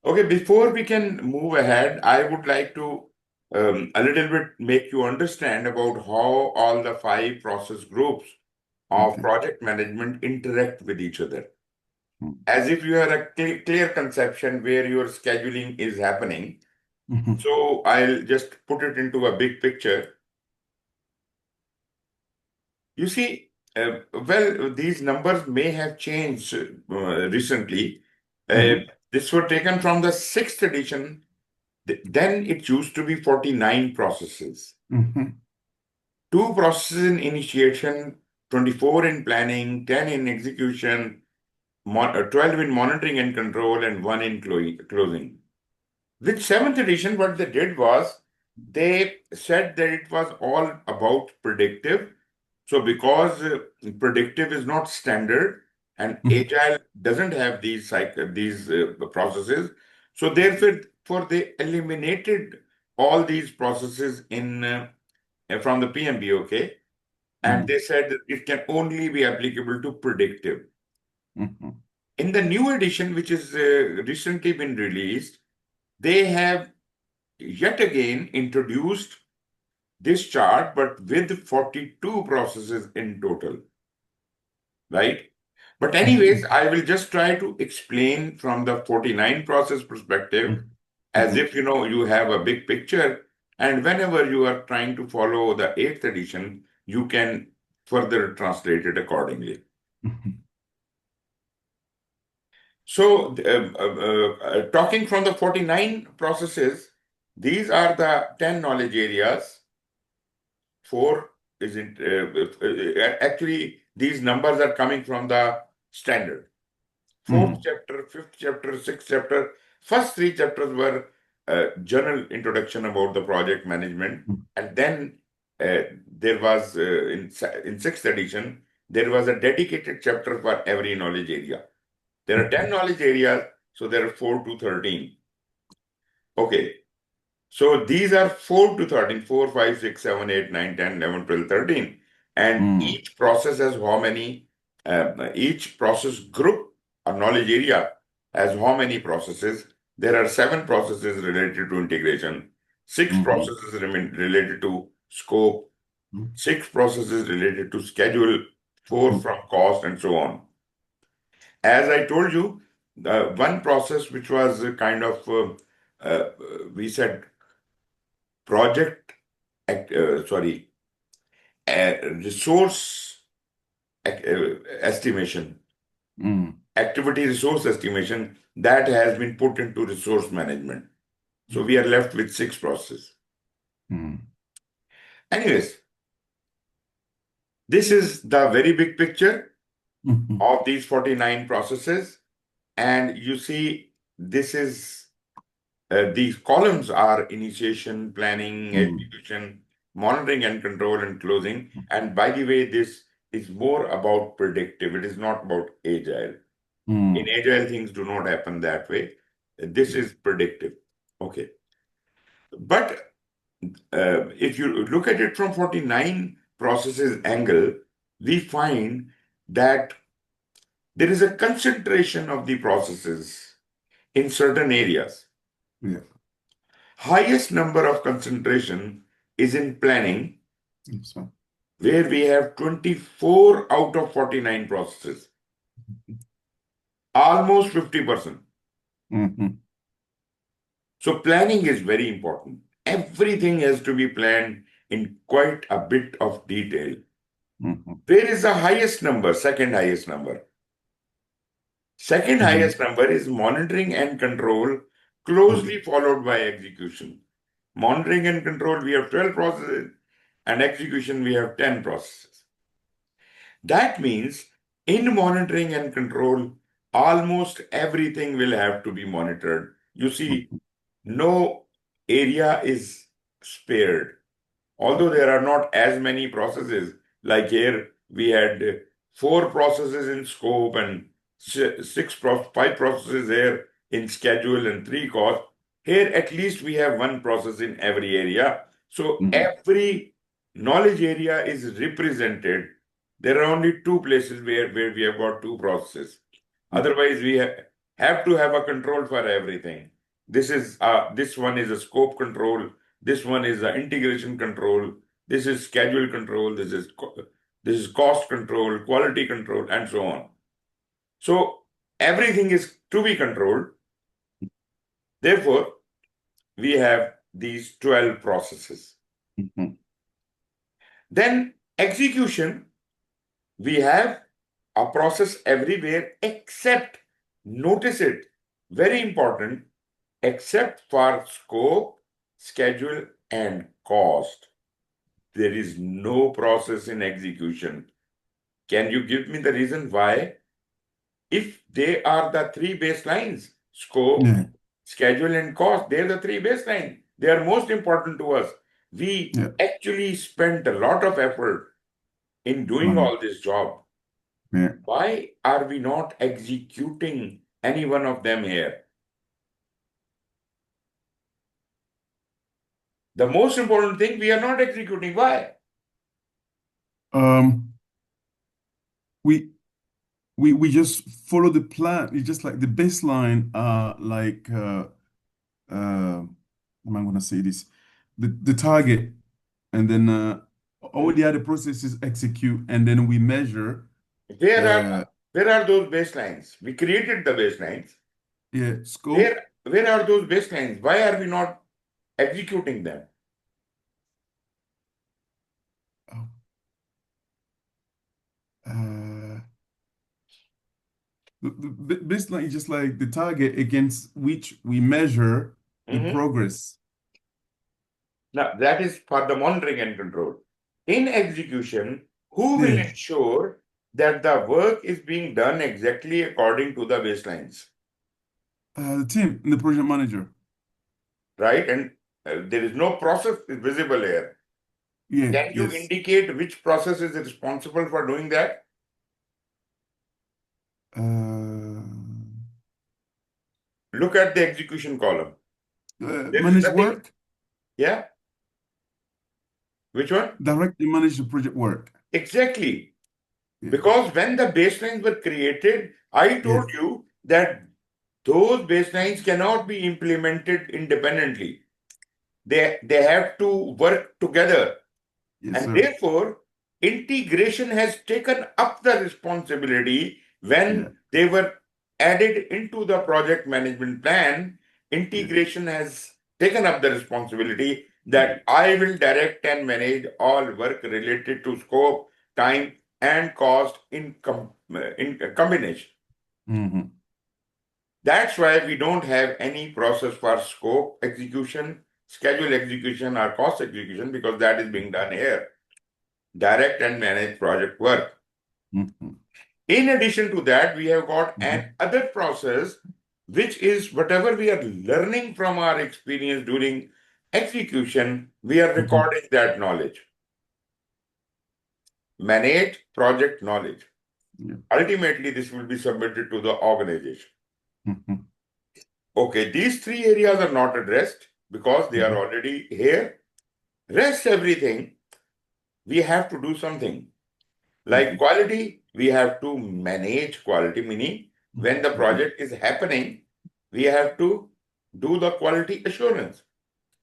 Okay, before we can move ahead, I would like to a little bit make you understand about how all the five process groups of Okay. project management interact with each other. Mm. As if you have a clear conception where your scheduling is happening. Mhm. So I'll just put it into a big picture. You see, well, these numbers may have changed recently. Uh, Mhm. this were taken from the sixth edition. Then it used to be 49 processes. Mhm. Two processes in initiation, 24 in planning, 10 in execution, 12 in monitoring and control, and one in closing. With seventh edition, what they did was they said that it was all about predictive. So because predictive is not standard and Mhm. agile doesn't have these processes, so therefore they eliminated all these processes in from the PMBOK, and Mhm. they said that it can only be applicable to predictive. Mhm. In the new edition, which is recently been released, they have yet again introduced this chart, but with 42 processes in total, right? But anyways, Mhm. I will just try to explain from the 49 process perspective, Mhm. as if you have a big picture, and whenever you are trying to follow the eighth edition, you can further translate it accordingly. Mhm. So, talking from the 49 processes, these are the 10 knowledge areas. Four is it actually these numbers are coming from the standard. Fourth Mhm. chapter, fifth chapter, sixth chapter. First three chapters were general introduction about the project management, and then there was in sixth edition there was a dedicated chapter for every knowledge area. There are 10 Mhm. knowledge areas, so there are 4 to 13. Okay, so these are 4 to 13, 4, 5, 6, 7, 8, 9, 10, 11, 12, 13. And Mhm. each process has how many, each process group or knowledge area has how many processes. There are 7 processes related to integration, 6 Mhm. processes related to scope, 6 processes related to schedule, 4 Mhm. from cost, and so on. As I told you, the one process which was uh, we said project, sorry, resource estimation, Mhm. activity resource estimation, that has been put into resource management. So we are left with 6 processes. Mhm. Anyways, this is the very big picture Mhm. of these 49 processes. And you see, this is these columns are initiation, planning, Mhm. execution, monitoring and control, and closing. And by the way, this is more about predictive. It is not about agile. In Mhm. agile, things do not happen that way. This is predictive. Okay. But if you look at it from 49 processes angle, we find that there is a concentration of the processes in certain areas. Yeah. Highest number of concentration is in planning, Yes, sir. where we have 24 out of 49 processes, almost 50%. Mhm. So planning is very important. Everything has to be planned in quite a bit of detail. Mhm. Where is the highest number? Second highest number. Second Mhm. highest number is monitoring and control, closely followed by execution. Monitoring and control, we have 12 processes, and execution, we have 10 processes. That means in monitoring and control, almost everything will have to be monitored. You see, Mhm. no area is spared. Although there are not as many processes, like here we had 4 processes in scope and five processes here in schedule and 3 cost. Here at least we have 1 process in every area. So Mhm. every knowledge area is represented. There are only 2 places where we have got 2 processes. Mhm. Otherwise, we have to have a control for everything. This one is a scope control. This one is an integration control. This is schedule control. This is cost control, quality control, and so on. So everything is to be controlled. Therefore, we have these 12 processes. Mm-hmm. Then execution, we have a process everywhere except, notice it, very important, except for scope, schedule, and cost. There is no process in execution. Can you give me the reason why? If they are the three baselines, scope, Yeah. schedule, and cost, they're the three baselines. They are most important to us. We Yeah. actually spent a lot of effort in doing Money. all this job. Yeah. Why are we not executing any one of them here? The most important thing, we are not executing. Why? Um, we we just follow the plan. It's just like the baseline, how am I gonna say this? The target, and then all the other processes execute, and then we measure. Where are Uh, where are those baselines? We created the baselines. yeah, scope. Where are those baselines? Why are we not executing them? Oh, uh, the baseline is just like the target against which we measure the Mhm. progress. Now, that is for the monitoring and control. In execution, who will Yeah, ensure that the work is being done exactly according to the baselines, the team, the project manager. right? And there is no process visible here. Yeah, Can you yes. indicate which process is responsible for doing that? Uh, Look at the execution column. There is manage nothing. work, Yeah. Which one? directly manage the project work. Exactly. Yeah, Because when the baselines were created, I yes, told you that those baselines cannot be implemented independently. They have to work together. yes, And sir. therefore, integration has taken up the responsibility Yeah, when they were added into the project management plan. yeah, Integration has taken up the responsibility yeah. that I will direct and manage all work related to scope, time, and cost in combination. Mm-hmm. That's why we don't have any process for scope execution, schedule execution, or cost execution because that is being done here. Direct and manage project work. Mm-hmm. In addition to that, we have got Mm-hmm. an other process, which is whatever we are learning from our experience during execution, we are Mm-hmm. recording that knowledge. Manage project knowledge. Yeah. Ultimately, this will be submitted to the organization. Mm-hmm. Okay, these three areas are not addressed because they are Mm-hmm. already here. Rest everything, we have to do something. Like Mm-hmm. quality, we have to manage quality, meaning when the Mm-hmm. project is happening, we have to do the quality assurance.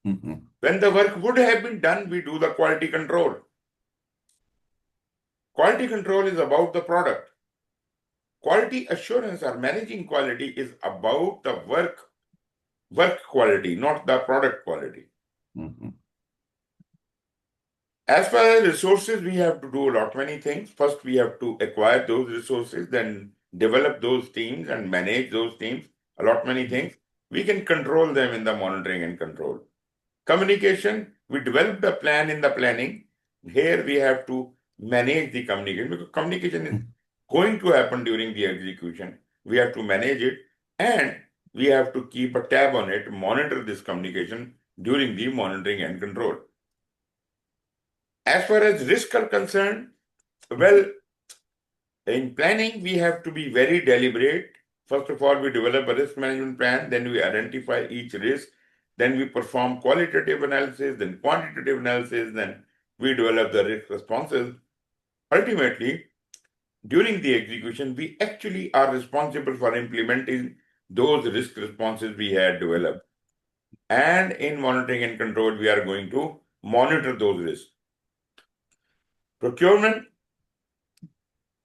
Mm-hmm. When the work would have been done, we do the quality control. Quality control is about the product. Quality assurance or managing quality is about the work quality, not the product quality. Mm-hmm. As far as resources, we have to do a lot many things. First, we have to acquire those resources, then develop those teams and manage those teams. A lot many things. We can control them in the monitoring and control. Communication, we develop the plan in the planning. Here we have to manage the communication because communication is going to happen during the execution. We have to manage it and we have to keep a tab on it, monitor this communication during the monitoring and control. As far as risks are concerned, well, in planning, we have to be very deliberate. First of all, we develop a risk management plan, then we identify each risk, then we perform qualitative analysis, then quantitative analysis, then we develop the risk responses. Ultimately, during the execution, we actually are responsible for implementing those risk responses we had developed. And in monitoring and control, we are going to monitor those risks. Procurement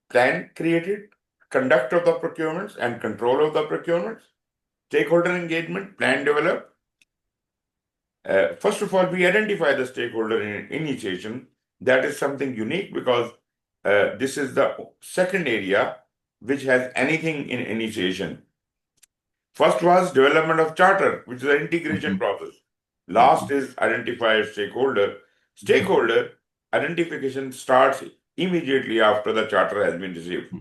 plan created, conduct of the procurements and control of the procurements, stakeholder engagement, plan developed. First of all, we identify the stakeholder initiation. That is something unique because this is the second area which has anything in initiation. First was development of charter, which is an integration process. Last is identify a stakeholder. Stakeholder identification starts immediately after the charter has been received.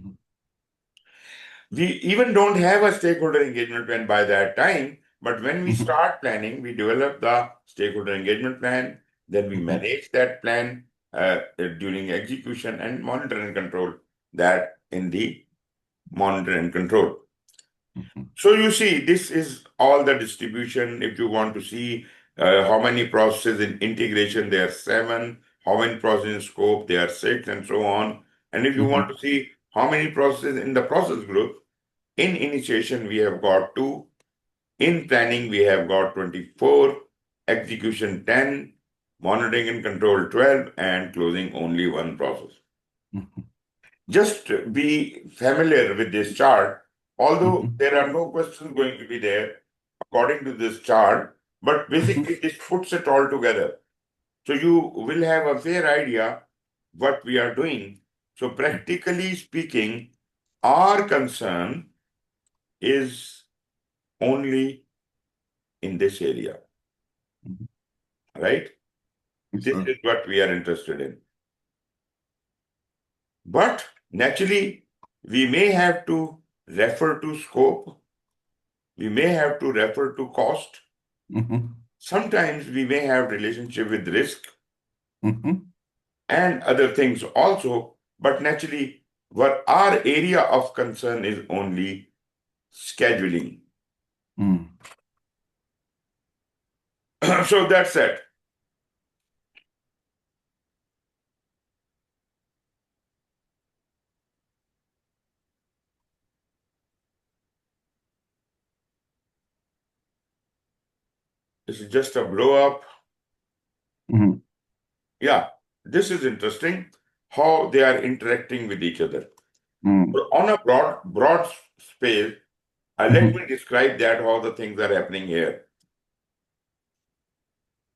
We even don't have a stakeholder engagement plan by that time, but when we start planning, we develop the stakeholder engagement plan, then we manage that plan during execution and monitor and control that in the monitor and control. So you see, this is all the distribution. If you want to see how many processes in integration, there are 7, how many processes in scope, there are 6, and so on. And if you want to see how many processes in the process group, in initiation, we have got 2. In planning, we have got 24. Execution 10. Monitoring and control 12. And closing only 1 process. Just be familiar with this chart. Although there are no questions going to be there according to this chart, but basically this puts it all together. So you will have a fair idea what we are doing. So practically speaking, our concern is only in this area, right? This is what we are interested in. But naturally, we may have to refer to scope. We may have to refer to cost. Sometimes we may have relationship with risk and other things also. But naturally, what our area of concern is only scheduling. So that's it. This is just a blow up. Yeah, this is interesting how they are interacting with each other. On a broad space, let me describe that how the things are happening here.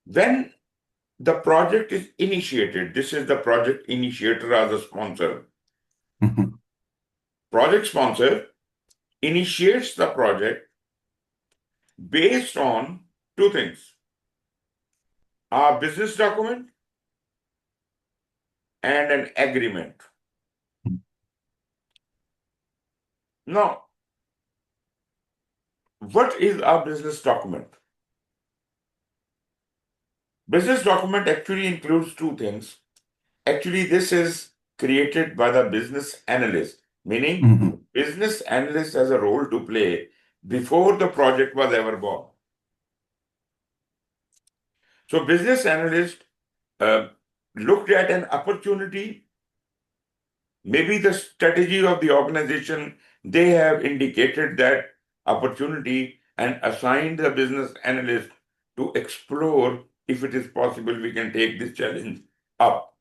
When the project is initiated, this is the project initiator as a sponsor. Project sponsor initiates the project based on 2 things: a business document and an agreement. Now, what is a business document? Business document actually includes 2 things. Actually, this is created by the business analyst, meaning business analyst has a role to play before the project was ever born. So business analyst looked at an opportunity, maybe the strategy of the organization, they have indicated that opportunity and assigned the business analyst to explore if it is possible we can take this challenge up.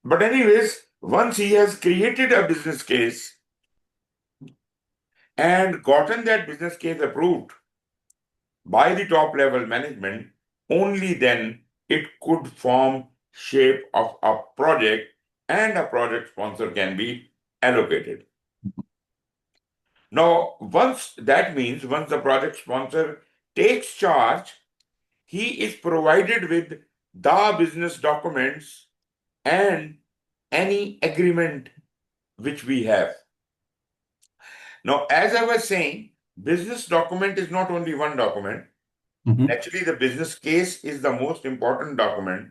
But anyways, once he has created a business case and gotten that business case approved by the top level management, only then it could form shape of a project and a project sponsor can be allocated. Now, once the project sponsor takes charge, he is provided with the business documents and any agreement which we have. Now, as I was saying, business document is not only one document. Actually, the business case is the most important document,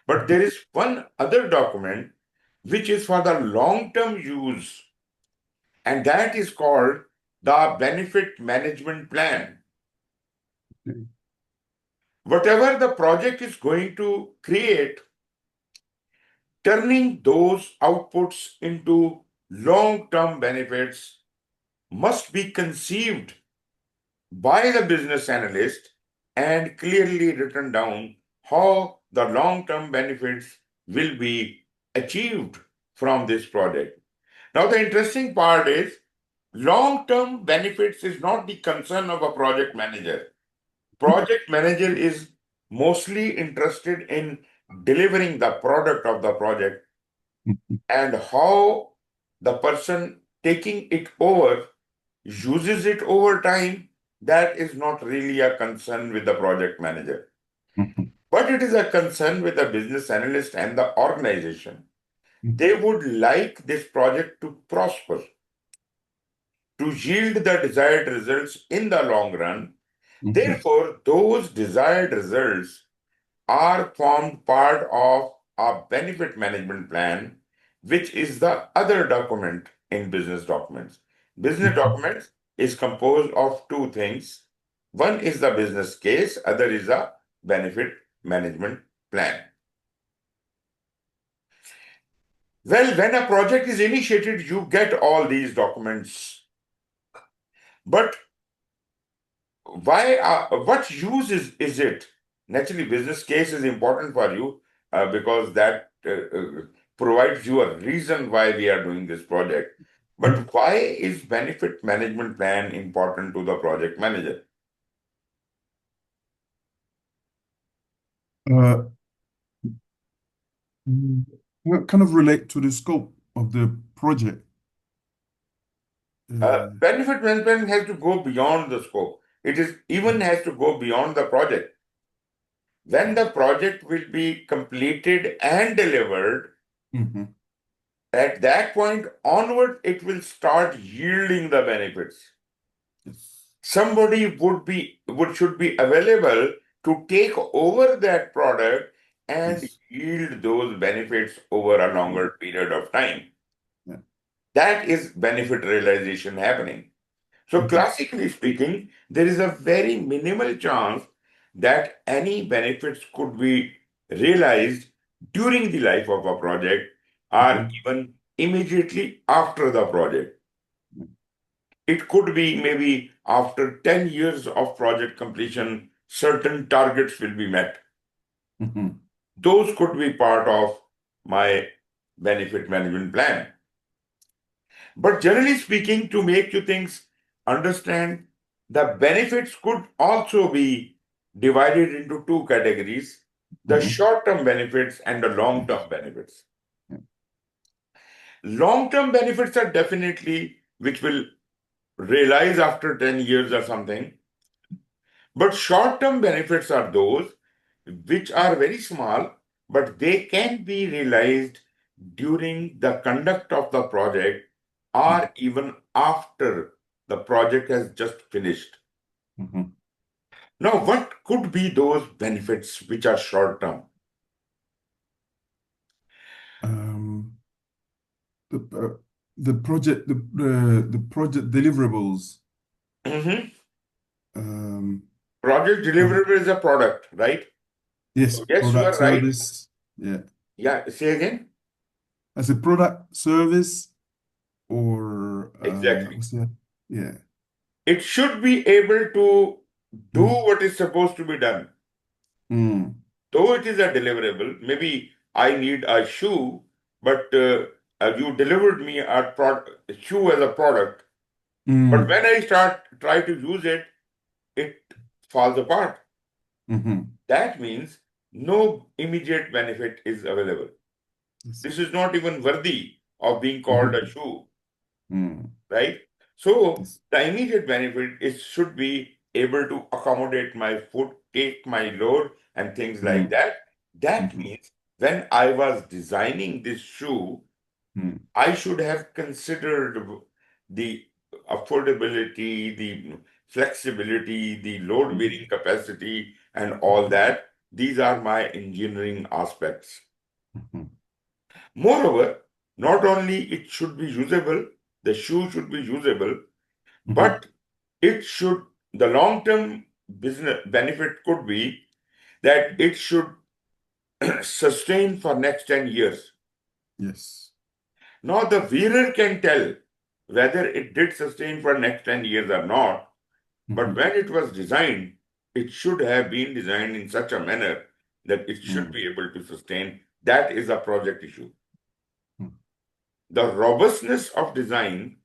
but there is one other document which is for the long-term use, and that is called the benefit management plan. Whatever the project is going to create, turning those outputs into long-term benefits must be conceived by the business analyst and clearly written down how the long-term benefits will be achieved from this project. Now, the interesting part is long-term benefits is not the concern of a project manager. Project manager is mostly interested in delivering the product of the project, and how the person taking it over uses it over time, that is not really a concern with the project manager. But it is a concern with the business analyst and the organization. They would like this project to prosper, to yield the desired results in the long run. Therefore, those desired results are formed part of a benefit management plan, which is the other document in business documents. Business documents is composed of two things. One is the business case, other is a benefit management plan. Well, when a project is initiated, you get all these documents. But why? What use is it? Naturally, business case is important for you because that provides you a reason why we are doing this project. But why is benefit management plan important to the project manager? Uh, kind of relate to the scope of the project. Benefit management has to go beyond the scope. It is even has to go beyond the project. When the project will be completed and delivered, Mhm. at that point onward, it will start yielding the benefits. Yes. Somebody should be available to take over that product and Yes. yield those benefits over a Yeah. longer period of time. Yeah. That is benefit realization happening. So, Mhm. classically speaking, there is a very minimal chance that any benefits could be realized during the life of a project or Mhm. even immediately after the project. It could be maybe after 10 years of project completion, certain targets will be met. Mhm. Those could be part of my benefit management plan. But generally speaking, to make you things understand, the benefits could also be divided into two categories: the Mhm. short term benefits and the long Yes. term benefits. Yeah. Long term benefits are definitely which will realize after 10 years or something. But short term benefits are those which are very small, but they can be realized during the conduct of the project Mm. or even after the project has just finished. Mhm. Now, what could be those benefits which are short term? Um, the the project the project deliverables. Mhm. Um, Project uh, deliverable is a product, right? yes, So, yes, you product are right. service. Yeah, Yeah, say again. as a product service or Exactly. what's that? Yeah. It should be able to do Mm. what is supposed to be done. Mm. Though it is a deliverable, maybe I need a shoe, but you delivered me a shoe as a product. But Mm. when I try to use it, it falls apart. Mhm. That means no immediate benefit is available. Yes. This is not even worthy of being called a Mhm. shoe, Mm. right? So Yes. the immediate benefit is should be able to accommodate my foot, take my load, and things like Mm. that. That Mhm. means when I was designing this shoe, Mm. I should have considered the affordability, the flexibility, the load Mhm. bearing capacity, and all Mhm. that. These are my engineering aspects. Mhm. Moreover, not only it should be usable, the shoe should be usable, Mhm. but it should, the long-term business benefit could be that it should sustain for next 10 years. Yes. Now the wearer can tell whether it did sustain for next 10 years or not. But Mhm. when it was designed, it should have been designed in such a manner that it should be able to sustain. That is a project issue. Mhm. The robustness of design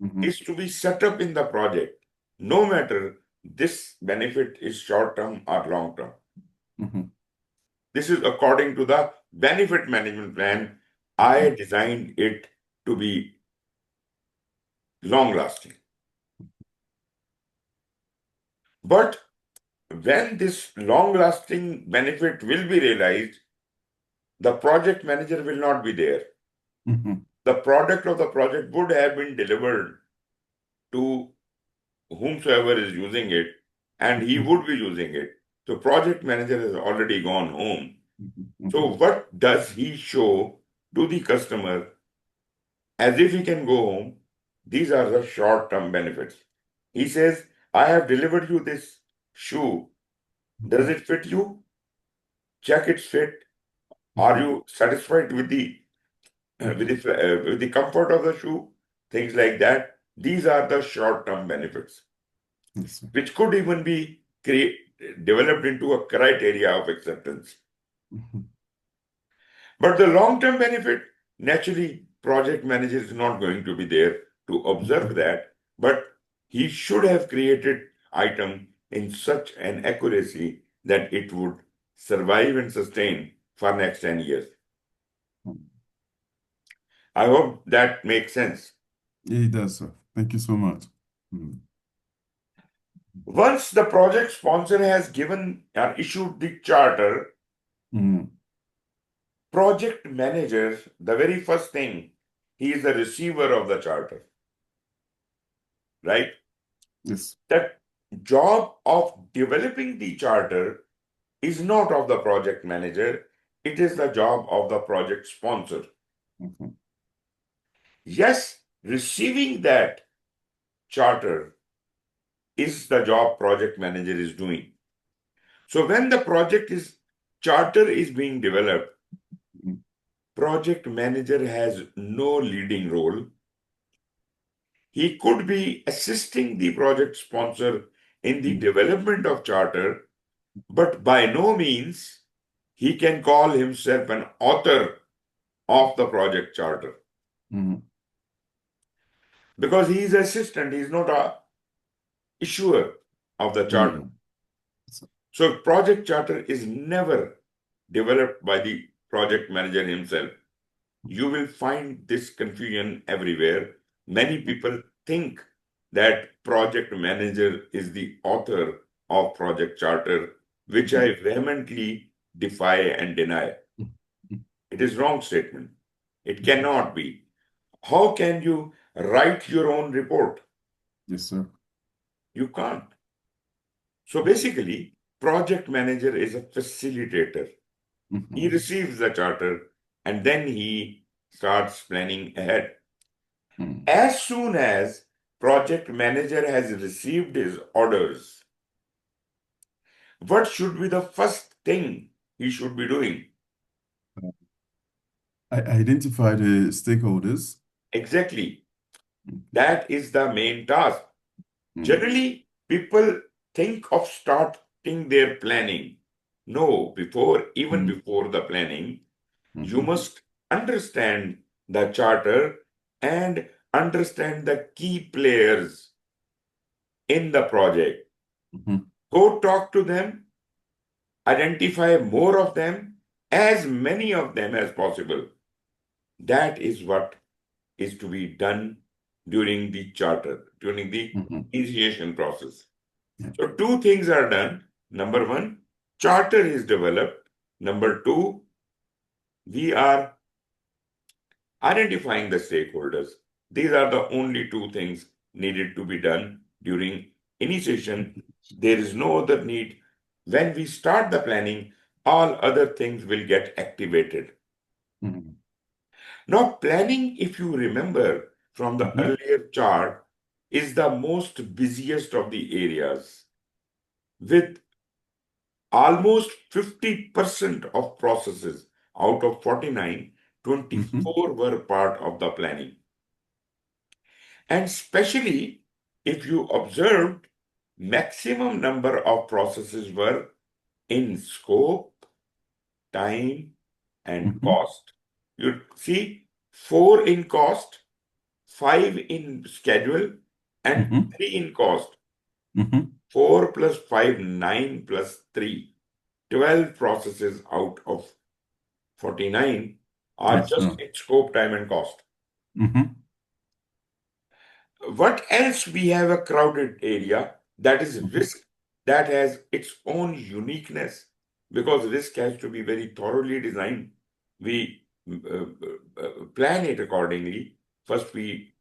Mhm. is to be set up in the project, no matter this benefit is short term or long term. Mhm. This is according to the benefit management plan. I designed it to be long lasting. But when this long lasting benefit will be realized, the project manager will not be there. Mhm. The product of the project would have been delivered to whomsoever is using it, and he Mhm. would be using it. So project manager has already gone home. So Mhm. what does he show to the customer as if he can go home? These are the short-term benefits. He says, I have delivered you this shoe. Does it fit you? Check its fit. Are Mhm. you satisfied with the Mhm. with the comfort of the shoe? Things like that. These are the short-term benefits, Yes, sir. which could even be developed into a criteria of acceptance. Mhm. But the long-term benefit, naturally, project manager is not going to be there to observe Mhm. that, but he should have created item in such an accuracy that it would survive and sustain for next 10 years. I hope that makes sense. Yeah, it does, sir. Thank you so much. Mhm. Once the project sponsor has given or issued the charter, Mhm. project manager, the very first thing, he is the receiver of the charter, right? Yes. That job of developing the charter is not of the project manager, it is the job of the project sponsor. Mhm. Yes, receiving that charter is the job project manager is doing. So when the project is charter is being developed, Mhm. project manager has no leading role. He could be assisting the project sponsor in the Mhm. development of charter, but by no means he can call himself an author of the project charter Mhm. because he is assistant, he is not a issuer of the charter. Mhm. So- So project charter is never developed by the project manager himself. You will find this confusion everywhere. Many people think that project manager is the author of project charter, which Mhm. I vehemently defy and deny. Mhm. It is wrong statement. It Mhm. cannot be. How can you write your own report? Yes, sir. You can't. So basically, project manager is a facilitator. He Mhm. receives the charter and then he starts planning ahead. Mhm. As soon as project manager has received his orders, what should be the first thing he should be doing? I identify the stakeholders. Exactly. Mhm. That is the main task. Mhm. Generally, people think of starting their planning. No, even Mhm. before the planning, you Mhm. must understand the charter and understand the key players in the project. Mhm. Go talk to them, identify more of them, as many of them as possible. That is what is to be done during the charter, during the Mhm. initiation process. Yeah. So, two things are done. Number one, charter is developed. Number two, we are identifying the stakeholders. These are the only two things needed to be done during initiation. There is no other need. When we start the planning, all other things will get activated. Mhm. Now, planning, if you remember from the Mhm. earlier chart, is the most busiest of the areas with almost 50% of processes out of 49, Mhm. 24 were part of the planning. And especially if you observed, maximum number of processes were in scope, time, and Mhm. cost. You see, 4 in cost, 5 in schedule, and Mhm. 3 in cost. Mhm. 4 plus 5, 9 plus 3, 12 processes out of 49 are Yes, just sir. in scope, time, and cost. Mhm. What else? We have a crowded area that is Mhm. risk, that has its own uniqueness, because risk has to be very thoroughly designed. We plan it accordingly. First, we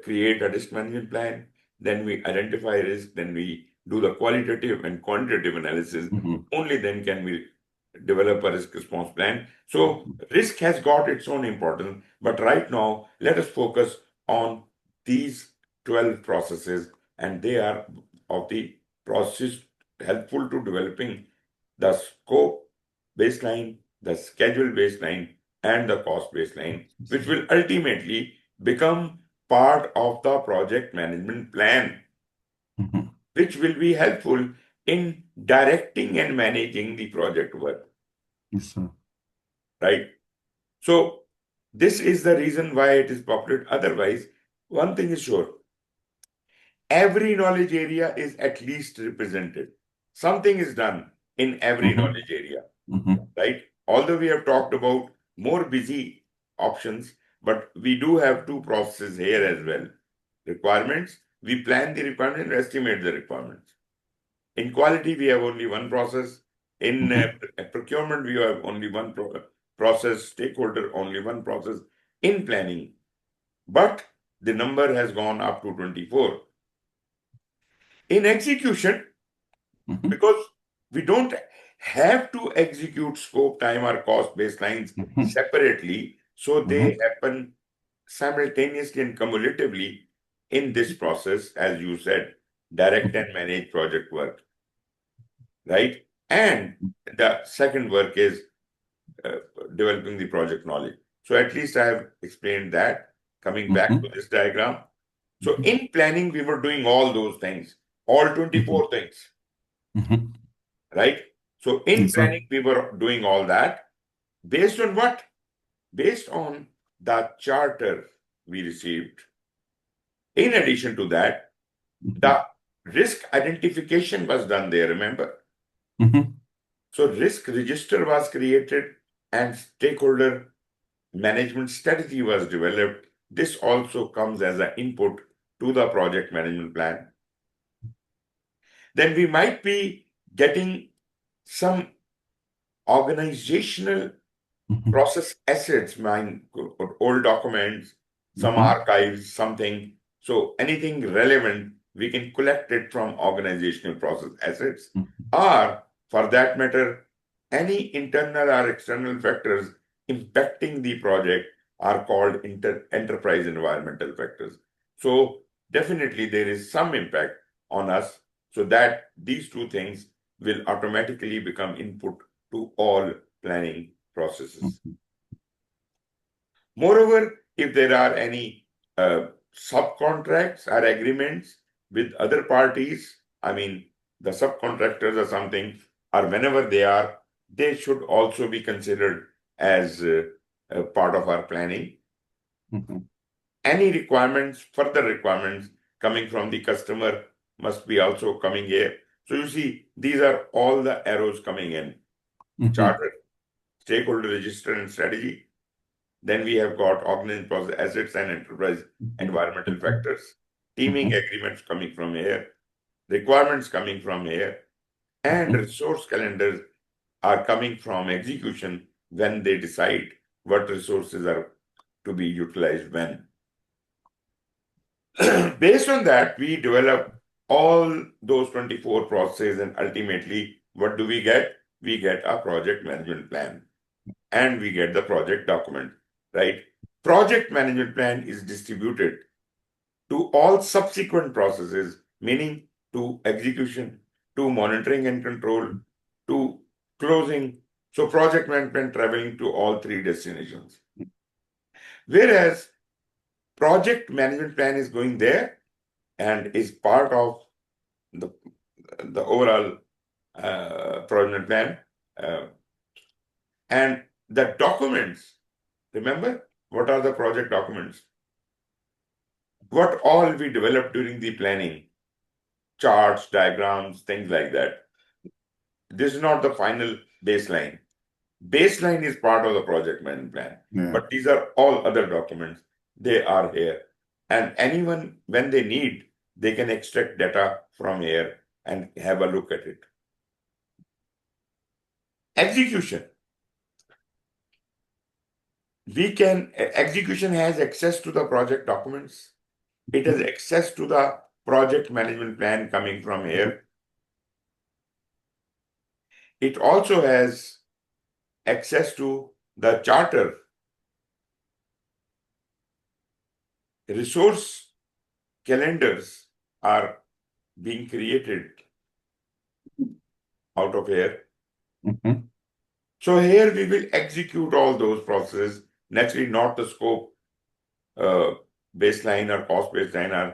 create a risk management plan, then we identify risk, then we do the qualitative and quantitative analysis. Mhm. Only then can we develop a risk response plan. So, risk has got its own importance, but right now, let us focus on these 12 processes, and they are of the process helpful to developing the scope baseline, the schedule baseline, and the cost baseline, Yes, which sir. will ultimately become part of the project management plan, Mhm. which will be helpful in directing and managing the project work, Yes, sir. right? So, this is the reason why it is popular. Otherwise, one thing is sure, every knowledge area is at least represented. Something is done in every Mhm. knowledge area, Mhm. right? Although we have talked about more busy options, but we do have two processes here as well. Requirements, we plan the requirement and estimate the requirements. In quality, we have only one process. In Mhm. procurement, we have only one process. Stakeholder, only one process. In planning, but the number has gone up to 24. In execution, Mhm. because we don't have to execute scope, time, or cost baselines Mhm. separately, so they Mhm. happen simultaneously and cumulatively in this process, as you said, direct and manage project work, right? And the second work is uh, developing the project knowledge. So at least I have explained that. Coming back to Mhm. this diagram. So Mhm. in planning, we were doing all those things, all Mhm. 24 things, Mhm. right? So in Yes, sir. planning, we were doing all that based on what? Based on the charter we received. In addition to that, Mhm. the risk identification was done there, remember? Mhm. So risk register was created and stakeholder management strategy was developed. This also comes as an input to the project management plan. Then we might be getting some organizational Mhm. process assets, mine, old documents, some Mhm. archives, something. So anything relevant, we can collect it from organizational process assets, Mhm. or for that matter, any internal or external factors impacting the project are called enterprise environmental factors. So definitely there is some impact on us, so that these two things will automatically become input to all planning processes. Mhm. Moreover, if there are any subcontracts or agreements with other parties, I mean, the subcontractors or something, or whenever they are, they should also be considered as a part of our planning. Mhm. Any requirements, further requirements coming from the customer must be also coming here. So you see, these are all the arrows coming in. Mhm. Charter, stakeholder register and strategy. Then we have got organized process assets and enterprise Mhm. environmental Mhm. factors, teaming Mhm. agreements coming from here, requirements coming from here, and Mhm. resource calendars are coming from execution when they decide what resources are to be utilized when. Based on that, we develop all those 24 processes, and ultimately, what do we get? We get a project management plan and we get the project document, right? Project management plan is distributed to all subsequent processes, meaning to execution, to monitoring and control, to closing. So project management traveling to all three destinations. Whereas project management plan is going there and is part of the overall project plan. And the documents, remember, what are the project documents? What all we developed during the planning, charts, diagrams, things like that. This is not the final baseline. Baseline is part of the project management plan, Yeah. but these are all other documents. They are here. And anyone, when they need, they can extract data from here and have a look at it. Execution. Execution has access to the project documents. It has access to the project management plan coming from here. It also has access to the charter. Resource calendars are being created out of here. Mhm. So here we will execute all those processes, naturally not the scope baseline or cost baseline or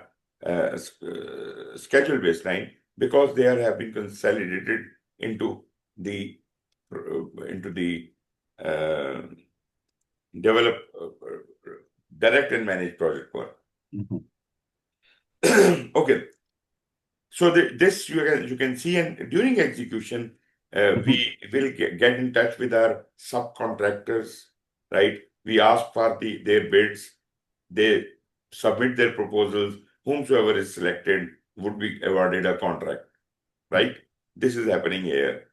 schedule baseline, because they have been consolidated into the uh, develop direct and managed project work. Mhm. Okay, so this you can see, and during execution, we will get in touch with our subcontractors, right? We ask for their bids, they submit their proposals, whomsoever is selected would be awarded a contract, right? This is happening here.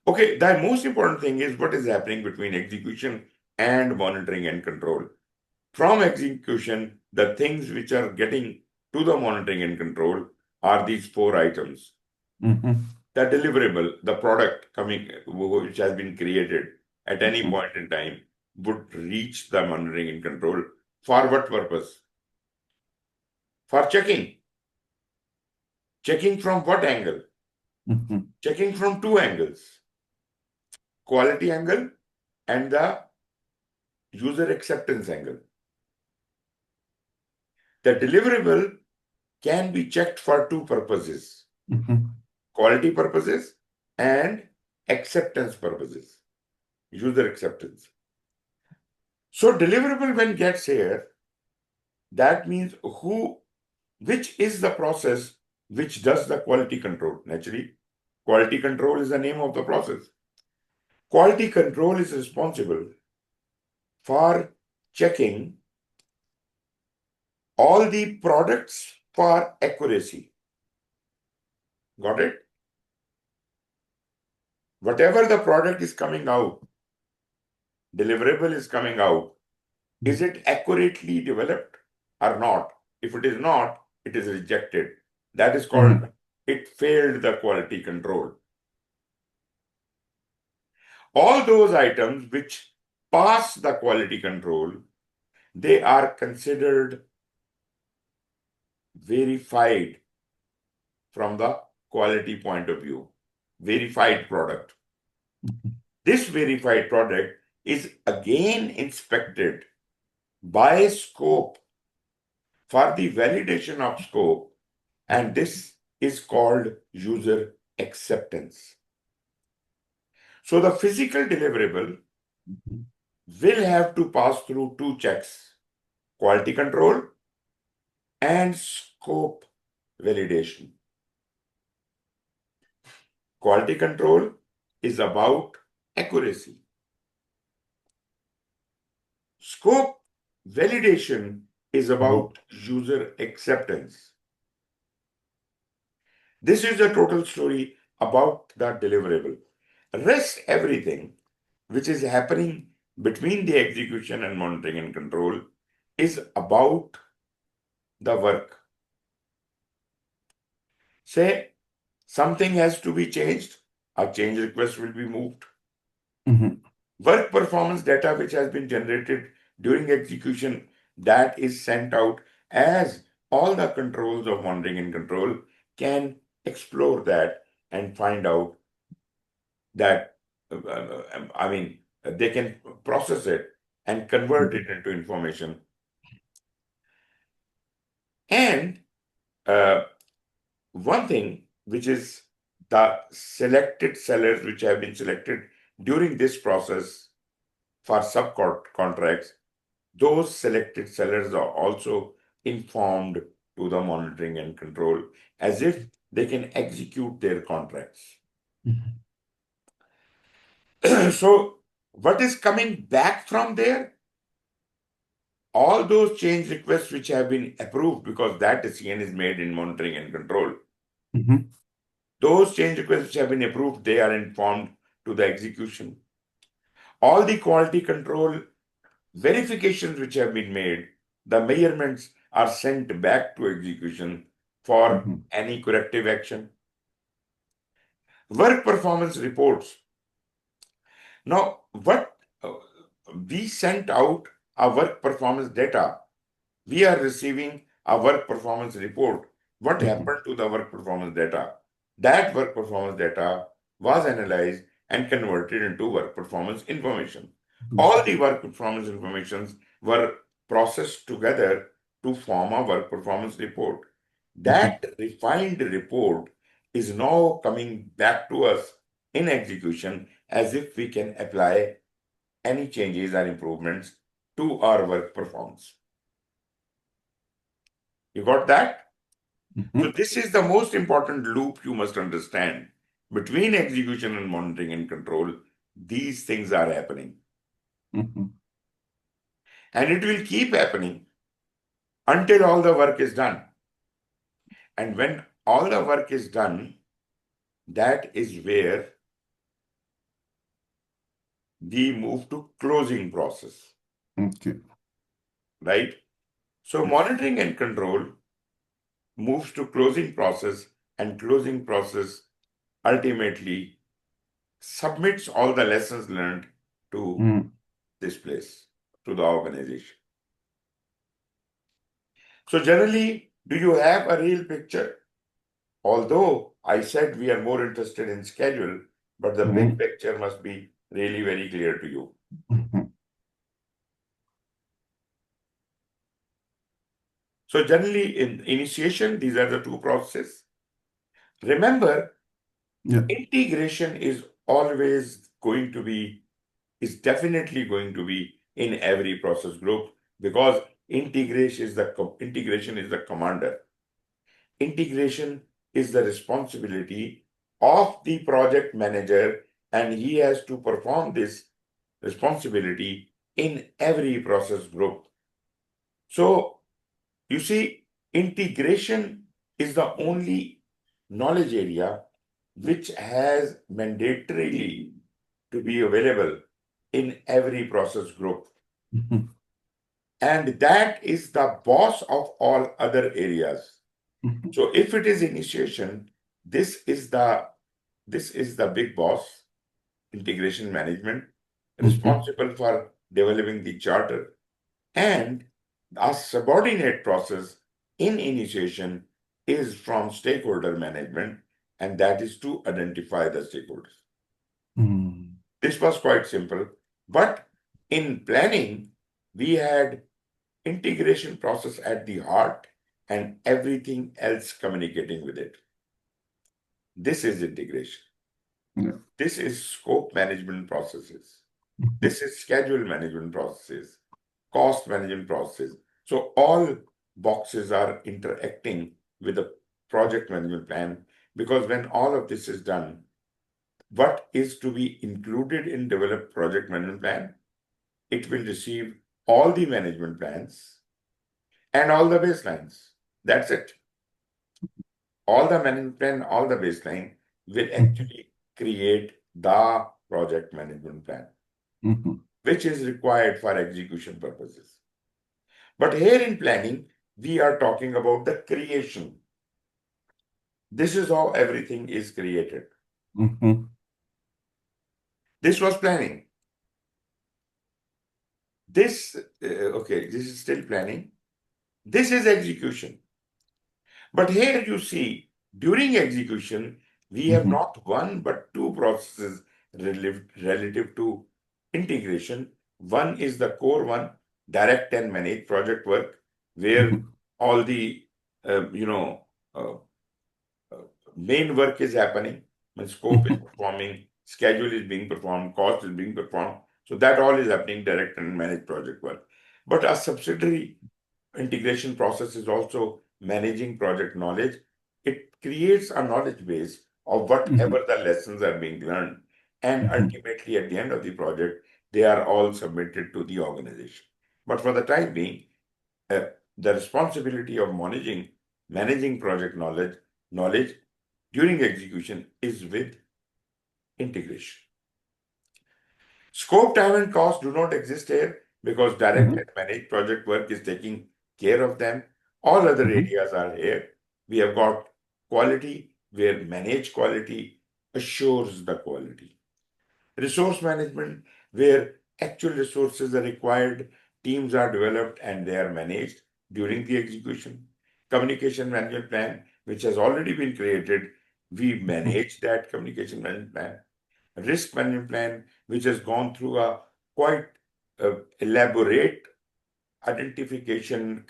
Okay, the most important thing is what is happening between execution and monitoring and control. From execution, the things which are getting to the monitoring and control are these 4 items. Mhm. The deliverable, the product coming, which has been created at any Mhm. point in time, would reach the monitoring and control. For what purpose? For checking. Checking from what angle? Mhm. Checking from 2 angles. Quality angle and the user acceptance angle. The deliverable can be checked for 2 purposes. Mhm. Quality purposes and acceptance purposes, user acceptance. So deliverable when gets here, that means which is the process which does the quality control. Naturally, quality control is the name of the process. Quality control is responsible for checking all the products for accuracy. Got it? Whatever the product is coming out, deliverable is coming out, is it accurately developed or not? If it is not, it is rejected. That is called Mhm. it failed the quality control. All those items which pass the quality control, they are considered verified from the quality point of view. Verified product. This verified product is again inspected by scope for the validation of scope, and this is called user acceptance. So the physical deliverable will have to pass through 2 checks: quality control and scope validation. Quality control is about accuracy. Scope validation is Mhm. about user acceptance. This is the total story about the deliverable. Rest everything which is happening between the execution and monitoring and control is about the work. Say something has to be changed, a change request will be moved. Mhm. Work performance data which has been generated during execution, that is sent out, as all the controls of monitoring and control can explore that and find out that, they can process it and convert it into information And one thing which is the selected sellers which have been selected during this process for subcontracts, those selected sellers are also informed to the monitoring and control as if they can execute their contracts. Mhm. So, what is coming back from there? All those change requests which have been approved, because that decision is made in monitoring and control. Mhm. Those change requests which have been approved, they are informed to the execution. All the quality control verifications which have been made, the measurements are sent back to execution for Mhm. any corrective action. Work performance reports. Now, what we sent out a work performance data, we are receiving a work performance report. What Mhm. happened to the work performance data? That work performance data was analyzed and converted into work performance information. All the work performance informations were processed together to form a work performance report. Mhm. That refined report is now coming back to us in execution as if we can apply any changes or improvements to our work performance. You got that? So, Mhm. this is the most important loop you must understand. Between execution and monitoring and control, these things are happening. Mhm. And it will keep happening until all the work is done. And when all the work is done, that is where we move to closing process, Okay. right? So, monitoring and control moves to closing process, and closing process ultimately submits all the lessons learned to Mm. this place, to the organization. So, generally, do you have a real picture? Although I said we are more interested in schedule, but the big Mhm. picture must be really very clear to you. Mhm. So, generally, in initiation, these are the two processes. Remember, Yeah. integration is always going to be, is definitely going to be in every process group, because integration is the commander. Integration is the responsibility of the project manager, and he has to perform this responsibility in every process group. So, you see, integration is the only knowledge area which has mandatorily to be available in every process group. Mhm. And that is the boss of all other areas. Mhm. So if it is initiation, this is the big boss, integration management, Mhm. responsible for developing the charter, and a subordinate process in initiation is from stakeholder management, and that is to identify the stakeholders. Mm. This was quite simple, but in planning, we had integration process at the heart and everything else communicating with it. This is integration. Yeah. This is scope management processes. Mhm. This is schedule management processes, cost management processes. So all boxes are interacting with the project management plan, because when all of this is done, what is to be included in developed project management plan? It will receive all the management plans and all the baselines. That's it. All the management plan, all the baseline will Mhm. actually create the project management plan, Mhm. which is required for execution purposes. But here in planning, we are talking about the creation. This is how everything is created. Mhm. This was planning. This is still planning. This is execution. But here you see, during execution, we have Mhm. not one but two processes relative to integration. One is the core one, direct and manage project work, where Mhm. all the you know, main work is happening, when scope is performing, schedule is being performed, cost is being performed. So that all is happening direct and managed project work. But a subsidiary integration process is also managing project knowledge. It creates a knowledge base of whatever the lessons are being learned. And ultimately, at the end of the project, they are all submitted to the organization. But for the time being, uh, the responsibility of managing project knowledge during execution is with integration. Scope, time, and cost do not exist here because direct and managed project work is taking care of them. All other areas are here. We have got quality, where managed quality assures the quality. Resource management, where actual resources are required, teams are developed and they are managed during the execution. Communication management plan, which has already been created, we manage that communication management plan. Risk management plan, which has gone through a quite elaborate identification,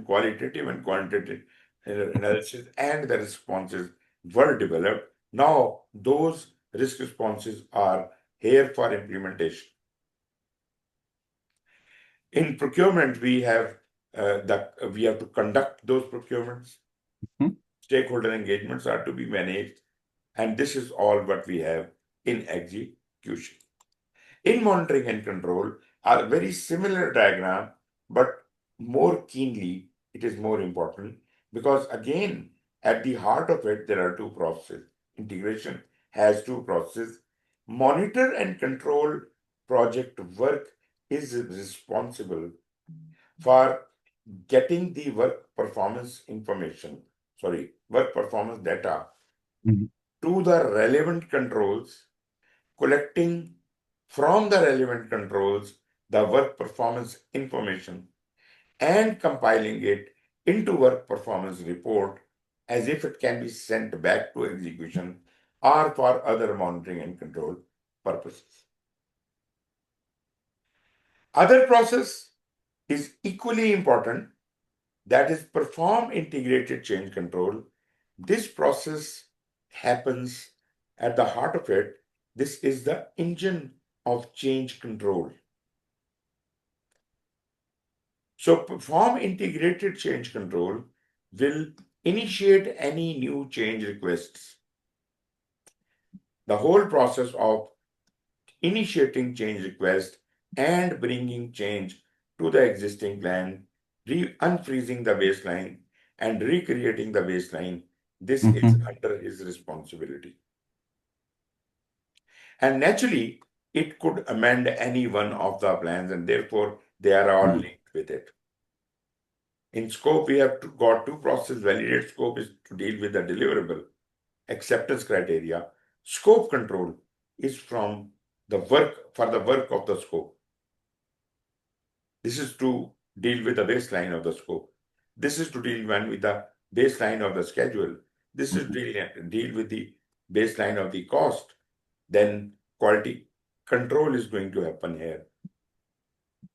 qualitative and quantitative analysis, and the responses were developed. Now, those risk responses are here for implementation. In procurement, we have to conduct those procurements. Stakeholder engagements are to be managed, and this is all what we have in execution. In monitoring and control, a very similar diagram, but more keenly, it is more important because, again, at the heart of it, there are two processes. Integration has two processes. Monitor and control project work is responsible for getting the work performance data to the relevant controls, collecting from the relevant controls the work performance information, and compiling it into work performance report as if it can be sent back to execution or for other monitoring and control purposes. Other process is equally important, that is perform integrated change control. This process happens at the heart of it. This is the engine of change control. So perform integrated change control will initiate any new change requests. The whole process of initiating change request and bringing change to the existing plan, unfreezing the baseline and recreating the baseline, this is under his responsibility. And naturally, it could amend any one of the plans, and therefore they are all linked with it. In scope, we have got two processes. Validate scope is to deal with the deliverable acceptance criteria. Scope control is for the work of the scope. This is to deal with the baseline of the scope. This is to deal with the baseline of the schedule. This is to deal with the baseline of the cost. Then quality control is going to happen here.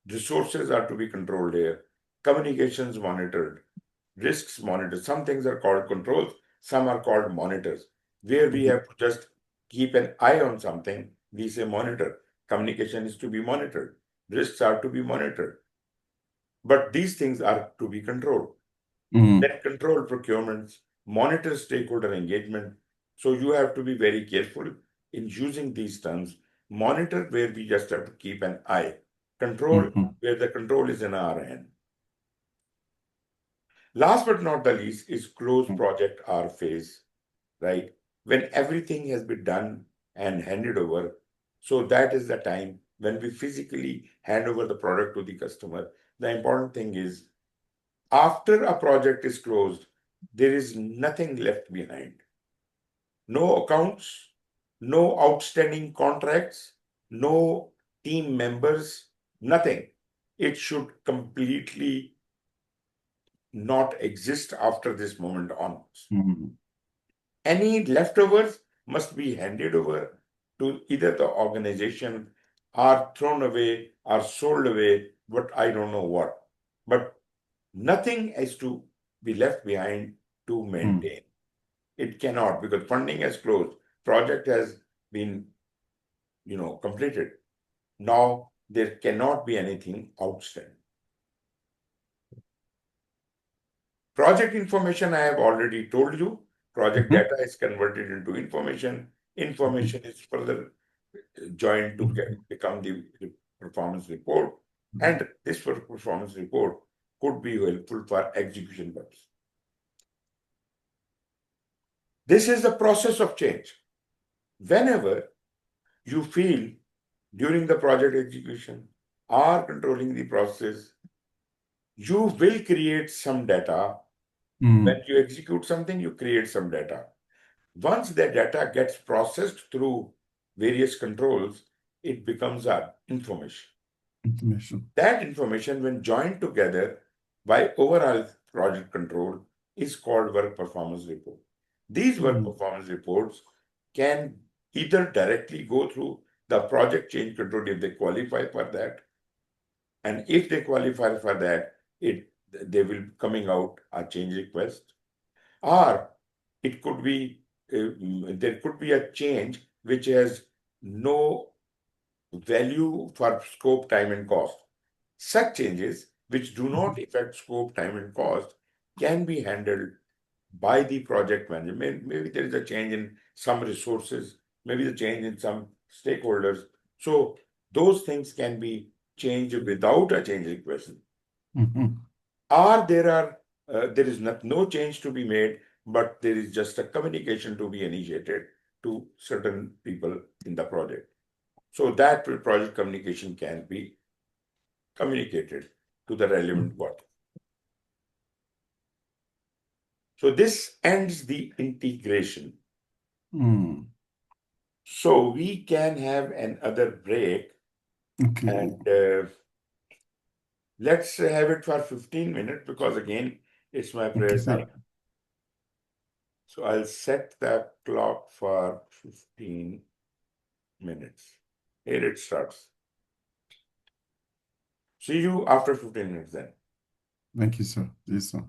Resources are to be controlled here. Communications monitored. Risks monitored. Some things are called controls, some are called monitors. Where we have to just keep an eye on something, we say monitor. Communication is to be monitored. Risks are to be monitored. But these things are to be controlled. Then control procurements, monitor stakeholder engagement. So you have to be very careful in using these terms. Monitor, where we just have to keep an eye. Control, where the control is in our hand. Last but not the least is close project R phase, right? When everything has been done and handed over. So that is the time when we physically hand over the product to the customer. The important thing is, after a project is closed, there is nothing left behind. No accounts, no outstanding contracts, no team members, nothing. It should completely not exist after this moment onwards. Any leftovers must be handed over to either the organization or thrown away or sold away, but I don't know what. But Nothing is to be left behind to maintain. It cannot, because funding has closed, project has been, completed. Now there cannot be anything outstanding. Project information, I have already told you. Project data is converted into information. Information is further joined to become the performance report. And this performance report could be helpful for execution purposes. This is the process of change. Whenever you feel during the project execution or controlling the process, you will create some data. When you execute something, you create some data. Once that data gets processed through various controls, it becomes information. That information, when joined together by overall project control, is called work performance report. These work performance reports can either directly go through the project change control if they qualify for that, and if they qualify for that, they will coming out a change request, or it could be there could be a change which has no value for scope, time, and cost. Such changes, which do not affect scope, time, and cost, can be handled by the project manager. Maybe there is a change in some resources, maybe the change in some stakeholders. So those things can be changed without a change request. Or there is no change to be made, but there is just a communication to be initiated to certain people in the project. So that project communication can be communicated to the relevant party. So this ends the integration. So we can have another break. Okay. And let's have it for 15 minutes because again, it's my prayer time. So I'll set the clock for 15 minutes. Here it starts. See you after 15 minutes then. Thank you, sir. Yes, sir.